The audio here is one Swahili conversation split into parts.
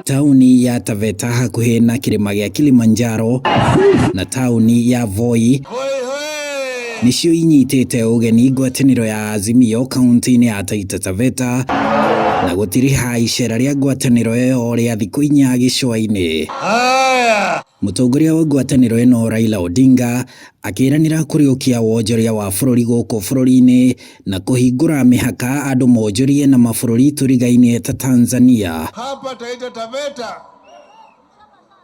Tauni ya Taveta hakuhĩ na kĩrĩma gĩa Kilimanjaro na tauni ya Voi nicio inyitĩte ũgeni ngwatanĩro ya Azimio kaunti-inĩ ya Taita Taveta na gũtiriha iceera rĩa ngwatanĩro ĩyo rĩa thikũ 4 Gĩcũa-inĩ. Mũtongoria wa ngwatanĩro ĩno Raila Odinga akĩranĩra kũrĩũkia wonjoria wa bũrũri gũkũ bũrũri-inĩ na kũhingũra mĩhaka andũ monjorie na mabũrũri tũrigainie ta Tanzania. Hapa Taita Taveta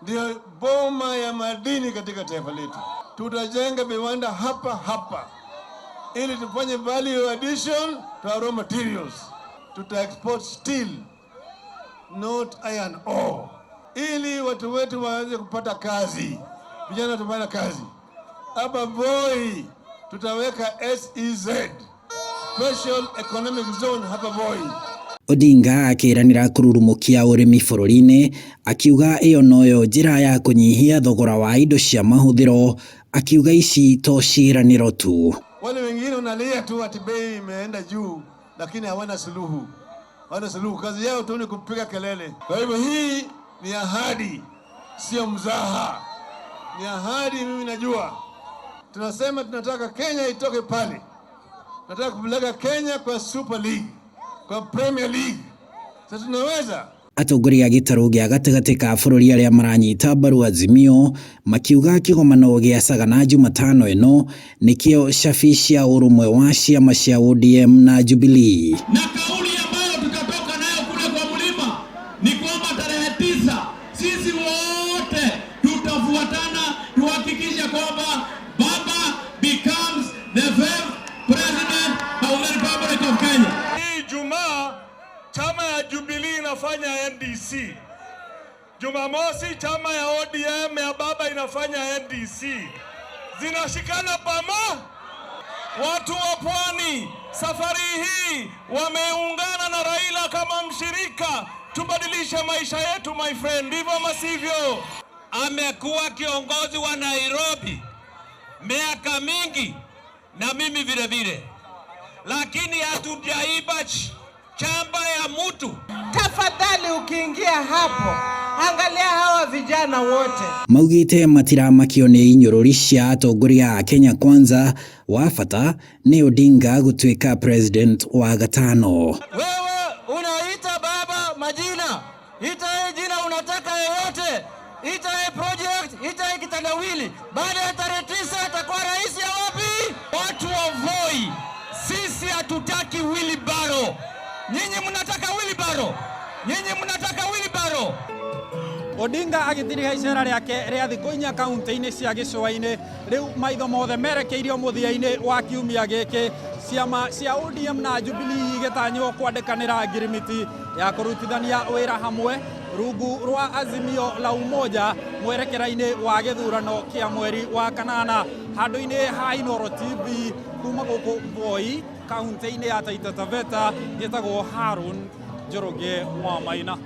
ndio boma ya madini katika taifa letu. Tutajenga viwanda hapa ili tufanye value addition to our raw materials. Tuta export steel, not iron ore, ili watu wetu waanze kupata kazi, vijana tupata kazi. Hapa Voi tutaweka SEZ, Special Economic Zone hapa Voi. Odinga akĩranĩra kũrurumũkia ũrĩmi bũrũri-inĩ akiuga ĩyo noyo njĩra ya kũnyihia thogora wa indo cia mahũthĩro, akiuga ici to ciĩranĩro tu. Wale wengine unalia tu ati bei imeenda juu lakini hawana suluhu. Kazi yao tu ni kupiga kelele. Kwa hivyo hii ni ahadi, sio mzaha. Ni ahadi, mimi najua. Tunasema tunataka Kenya itoke pale. Tunataka kupeleka Kenya kwa Super League, kwa Premier League. Sasa tunaweza. Atongoria gĩtarũ gĩa gatagatĩ ka bũrũri arĩa maranyita mbaru Azimio makiuga kĩgomano gĩa Sagana Jumatano ĩno nĩkĩo cabi cia ũrũmwe wa ciama cia ODM na Jubilee. Na kauli ambayo tutatoka nayo kule kwa mlima ni kwamba tarehe 9 sisi wote tutafuatana tuhakikishe kwamba Baba becomes the 5th president of the Republic of Kenya. Hii Jumaa chama ya Jubilee inafanya NDC. Jumamosi chama ya ODM ya Baba inafanya NDC. Zinashikana pamoja. Watu wa Pwani safari hii wameungana na Raila kama mshirika. Tubadilishe maisha yetu, my friend, ndivyo masivyo. Amekuwa kiongozi wa Nairobi miaka mingi na mimi vile vile, lakini hatujaiba chamba ya mtu. Tafadhali ukiingia hapo angalia hawa vijana wote. Maugite matiramakio nĩ inyũrũri cia atongoria a Kenya Kwanza, wa bata nĩ Odinga gũtuĩka president wa gatano. Wewe unaita Baba majina, ita jina unataka yoyote, ita project, ita kitandawili. Baada ya tarehe 9 atakuwa rais ya wapi? Watu wa Voi, sisi hatutaki wheelbarrow. Nyinyi mnataka wheelbarrow. Odinga agĩtiriha iceera rĩake rĩa thikũ 4 kaunti-inĩ cia Gĩcũa-inĩ. Rĩu maitho mothe merekeirio mũthia-inĩ wa kiumia gĩkĩ, ciama cia ODM na Jubilee igĩtanywo kwandĩkanĩra ngirimiti ya kũrutithania wĩra hamwe rungu rwa Azimio la Umoja mwerekera-inĩ wa gĩthurano kĩa mweri wa kanana. Handũ-inĩ ha Inooro TV kuma gũkũ Voi kaunti-inĩ ya Taita Taveta, njĩtagwo Harun Njoroge wa Maina.